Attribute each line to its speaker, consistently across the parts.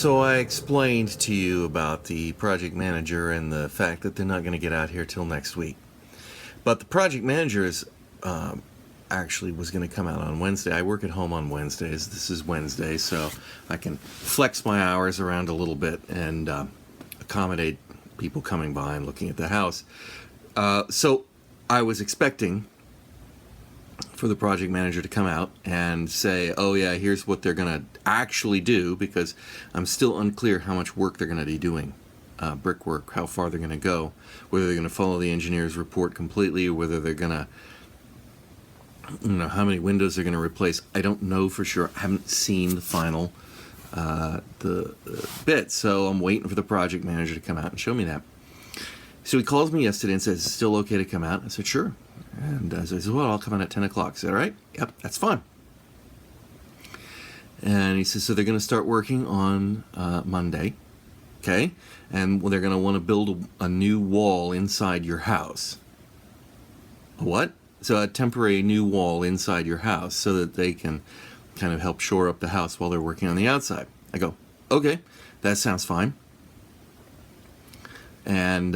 Speaker 1: So I explained to you about the project manager and the fact that they're not going to get out here till next week. But the project manager is actually was going to come out on Wednesday. I work at home on Wednesdays. This is Wednesday, so I can flex my hours around a little bit and accommodate people coming by and looking at the house. So I was expecting for the project manager to come out and say, oh yeah, here's what they're going to actually do, because I'm still unclear how much work they're going to be doing. Brickwork, how far they're going to go, whether they're going to follow the engineer's report completely, or whether they're going to, how many windows they're going to replace. I don't know for sure. I haven't seen the final the bit, so I'm waiting for the project manager to come out and show me that. So he calls me yesterday and says, is it still okay to come out? I said, sure. And so he says, well, I'll come out at 10 o'clock. I said, all right, yep, that's fine. And he says, so they're going to start working on Monday, okay? And they're going to want to build a new wall inside your house. A what? So a temporary new wall inside your house so that they can kind of help shore up the house while they're working on the outside. I go, okay, that sounds fine. And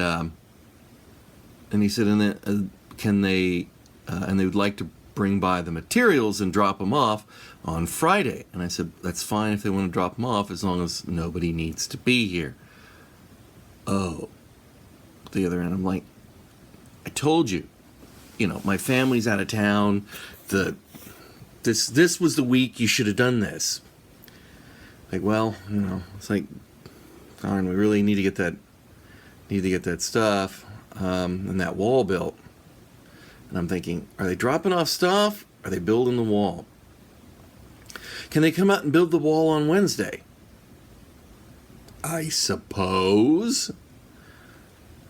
Speaker 1: he said, and then, can they, and they would like to bring by the materials and drop them off on Friday. And I said, that's fine if they want to drop them off, as long as nobody needs to be here. Oh, the other end, I'm like, I told you, my family's out of town. This was the week you should have done this. Like, well, it's like, darn, we really need to get that stuff and that wall built. And I'm thinking, are they dropping off stuff? Are they building the wall? Can they come out and build the wall on Wednesday? I suppose.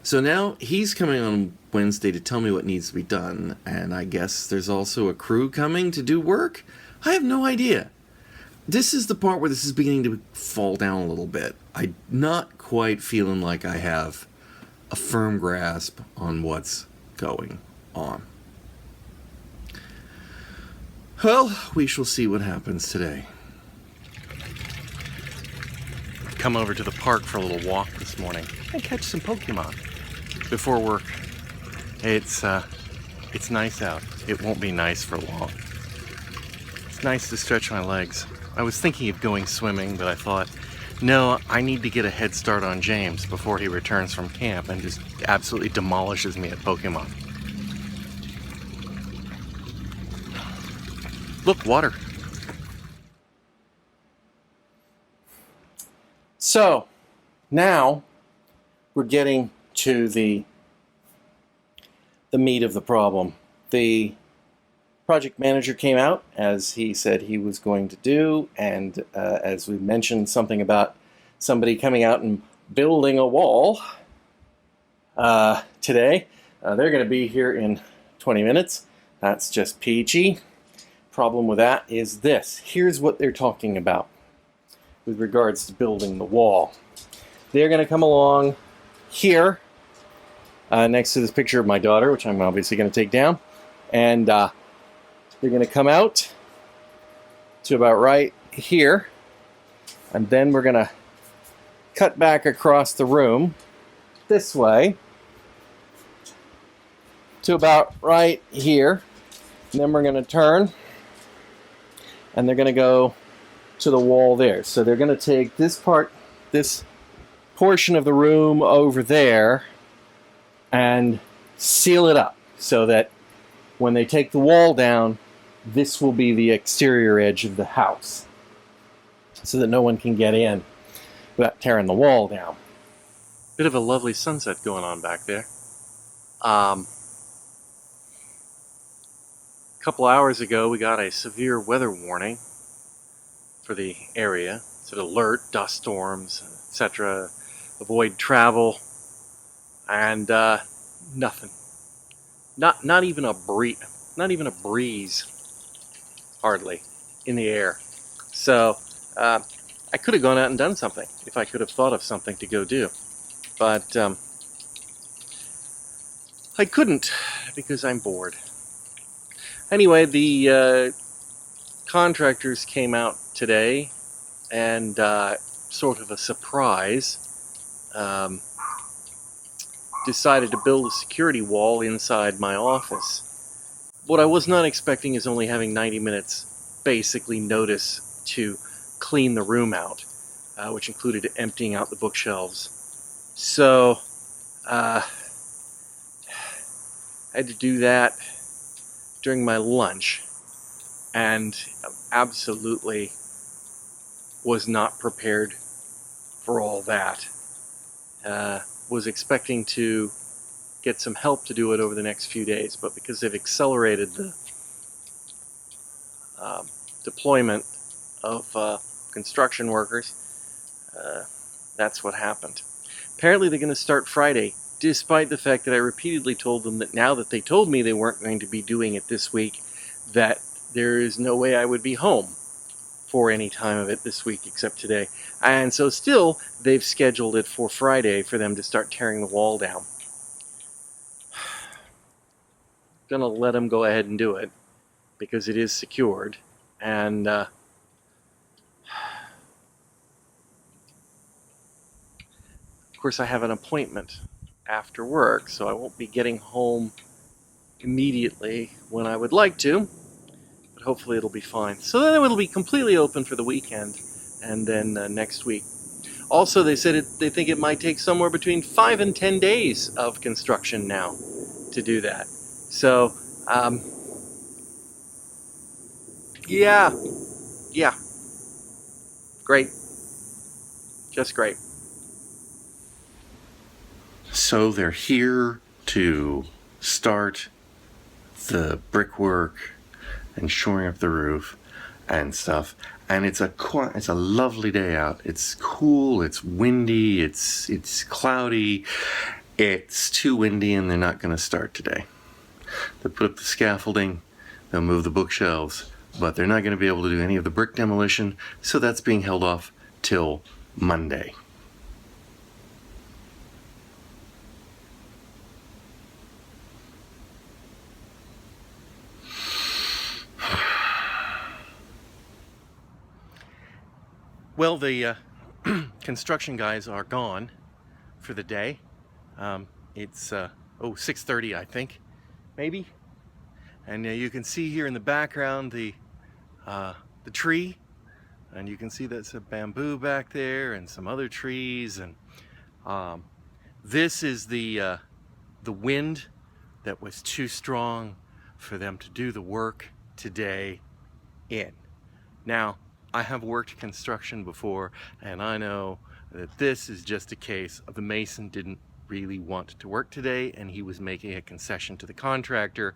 Speaker 1: So now he's coming on Wednesday to tell me what needs to be done, and I guess there's also a crew coming to do work? I have no idea. This is the part where this is beginning to fall down a little bit. I'm not quite feeling like I have a firm grasp on what's going on. Well, we shall see what happens today. Come over to the park for a little walk this morning and catch some Pokemon before work. It's nice out. It won't be nice for long. It's nice to stretch my legs. I was thinking of going swimming, but I thought, no, I need to get a head start on James before he returns from camp and just absolutely demolishes me at Pokemon. Look, water. So, now we're getting to the meat of the problem. The project manager came out, as he said he was going to do, and as we mentioned something about somebody coming out and building a wall today. They're going to be here in 20 minutes. That's just peachy. Problem with that is this. Here's what they're talking about with regards to building the wall. They're going to come along here next to this picture of my daughter, which I'm obviously going to take down, and they're going to come out to about right here, and then we're going to cut back across the room this way to about right here, and then we're going to turn, and they're going to go to the wall there. So they're going to take this portion of the room over there and seal it up so that when they take the wall down, this will be the exterior edge of the house so that no one can get in without tearing the wall down. Bit of a lovely sunset going on back there. A couple hours ago, we got a severe weather warning for the area. It's an alert, dust storms, etc. Avoid travel, and nothing. Not even a breeze, hardly, in the air. So I could have gone out and done something if I could have thought of something to go do, but I couldn't because I'm bored. Anyway, the contractors came out today, and sort of a surprise, decided to build a security wall inside my office. What I was not expecting is only having 90 minutes basically notice to clean the room out, which included emptying out the bookshelves. So I had to do that during my lunch, and absolutely was not prepared for all that. Was expecting to get some help to do it over the next few days, but because they've accelerated the deployment of construction workers, that's what happened. Apparently they're going to start Friday, despite the fact that I repeatedly told them that now that they told me they weren't going to be doing it this week, that there is no way I would be home for any time of it this week except today. And so still, they've scheduled it for Friday for them to start tearing the wall down. Gonna let them go ahead and do it because it is secured, and of course I have an appointment after work, so I won't be getting home immediately when I would like to, but hopefully it'll be fine. So then it'll be completely open for the weekend, and then next week. Also, they said they think it might take somewhere between 5 and 10 days of construction now to do that. So, yeah, great, just great. So they're here to start the brickwork and shoring up the roof and stuff. And it's a lovely day out. It's cool. It's windy. It's cloudy. It's too windy, and they're not going to start today. They'll put up the scaffolding. They'll move the bookshelves, but they're not going to be able to do any of the brick demolition. So that's being held off till Monday. Well, the construction guys are gone for the day. It's 6:30, I think, maybe. And you can see here in the background the tree, and you can see that's a bamboo back there and some other trees. And this is the wind that was too strong for them to do the work today in. Now, I have worked construction before, and I know that this is just a case of the mason didn't really want to work today, and he was making a concession to the contractor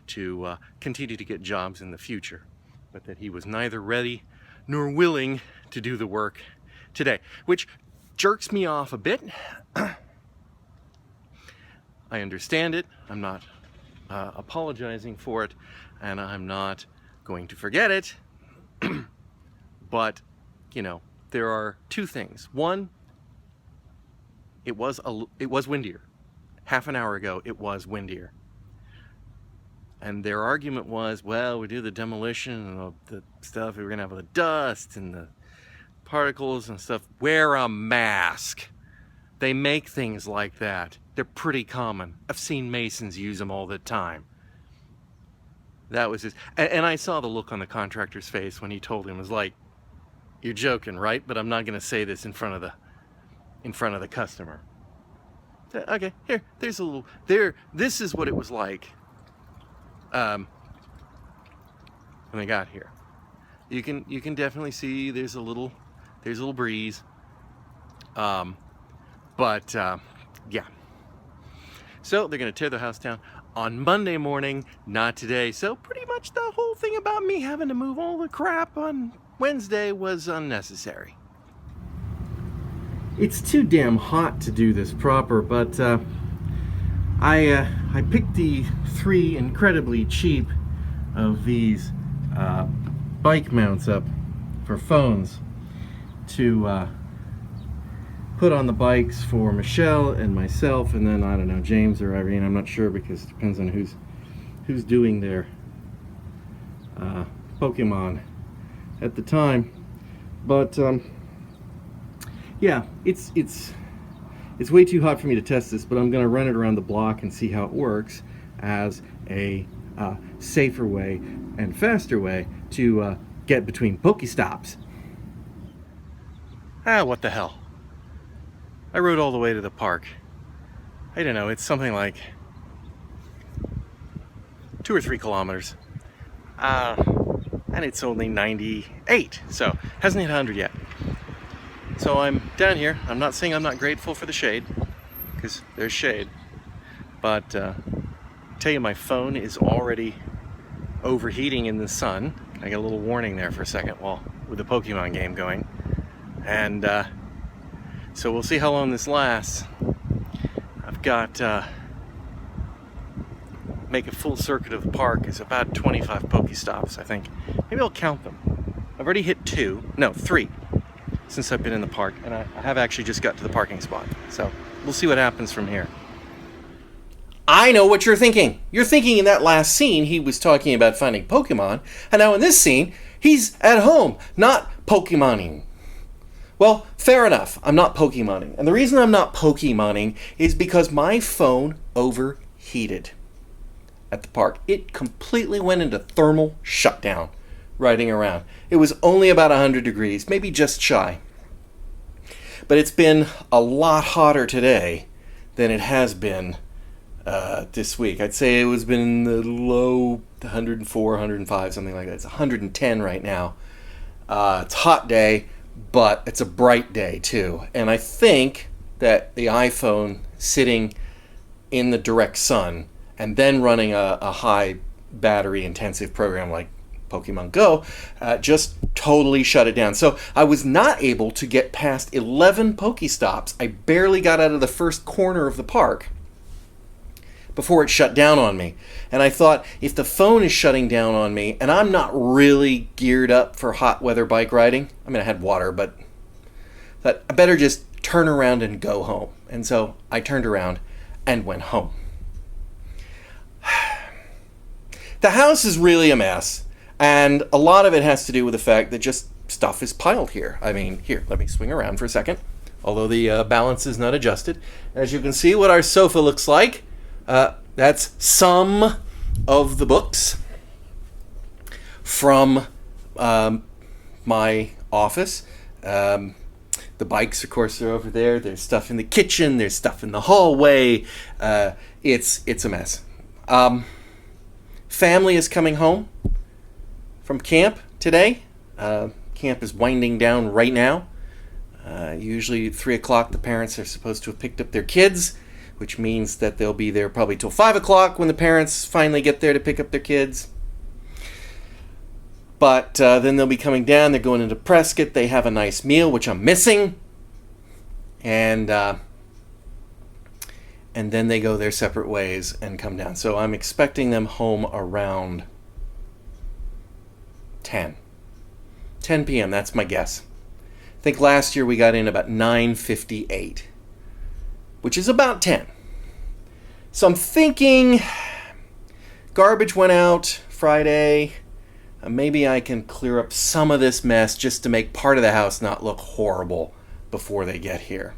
Speaker 1: to continue to get jobs in the future, but that he was neither ready nor willing to do the work today, which jerks me off a bit. I understand it. I'm not apologizing for it, and I'm not going to forget it. But, you know, there are two things. One, it was windier. Half an hour ago, it was windier. And their argument was, well, we do the demolition of the stuff, we're going to have the dust and the particles and stuff. Wear a mask. They make things like that. They're pretty common. I've seen masons use them all the time. That was his, and I saw the look on the contractor's face when he told him. It was like, you're joking, right? But I'm not going to say this in front of the customer. Okay, here, there's a little, this is what it was like when they got here. You can definitely see there's a little breeze. Yeah. So they're going to tear the house down on Monday morning, not today. So pretty much the whole thing about me having to move all the crap on Wednesday was unnecessary. It's too damn hot to do this proper, but I picked the 3 incredibly cheap of these bike mounts up for phones to put on the bikes for Michelle and myself, and then I don't know, James or Irene, I'm not sure, because it depends on who's doing their Pokemon at the time. But yeah, it's way too hot for me to test this, but I'm going to run it around the block and see how it works as a safer way and faster way to get between Pokestops. What the hell? I rode all the way to the park. I don't know, it's something like 2 or 3 kilometers. And it's only 98, so hasn't hit 100 yet. So I'm down here. I'm not saying I'm not grateful for the shade, because there's shade, but tell you, my phone is already overheating in the sun. I got a little warning there for a second while with the Pokemon game going, and so we'll see how long this lasts. I've got make a full circuit of the park is about 25 Pokestops, I think. Maybe I'll count them. I've already hit 3 since I've been in the park, and I have actually just got to the parking spot. So we'll see what happens from here. I know what you're thinking. You're thinking in that last scene he was talking about finding Pokemon, and now in this scene he's at home, not Pokemoning. Well, fair enough. I'm not Pokemoning. And the reason I'm not Pokemoning is because my phone overheated at the park. It completely went into thermal shutdown riding around. It was only about 100 degrees, maybe just shy. But it's been a lot hotter today than it has been this week. I'd say it was been in the low 104, 105, something like that. It's 110 right now. It's a hot day, but it's a bright day too. And I think that the iPhone sitting in the direct sun and then running a high battery intensive program like Pokemon Go just totally shut it down. So I was not able to get past 11 Pokestops. I barely got out of the first corner of the park before it shut down on me. And I thought, if the phone is shutting down on me and I'm not really geared up for hot weather bike riding, I mean, I had water, but I thought I better just turn around and go home. And so I turned around and went home. The house is really a mess, and a lot of it has to do with the fact that just stuff is piled here. I mean, here, let me swing around for a second, although the balance is not adjusted. As you can see what our sofa looks like. That's some of the books from my office. The bikes, of course, are over there. There's stuff in the kitchen. There's stuff in the hallway. It's a mess. Family is coming home from camp today. Camp is winding down right now. Usually at 3 o'clock the parents are supposed to have picked up their kids, which means that they'll be there probably till 5 o'clock when the parents finally get there to pick up their kids. But then they'll be coming down. They're going into Prescott. They have a nice meal, which I'm missing. And then they go their separate ways and come down. So I'm expecting them home around 10 p.m. That's my guess. I think last year we got in about 9:58, which is about 10. So I'm thinking garbage went out Friday. Maybe I can clear up some of this mess just to make part of the house not look horrible before they get here.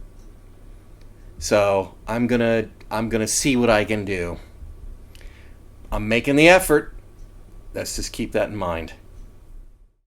Speaker 1: So I'm gonna see what I can do. I'm making the effort. Let's just keep that in mind.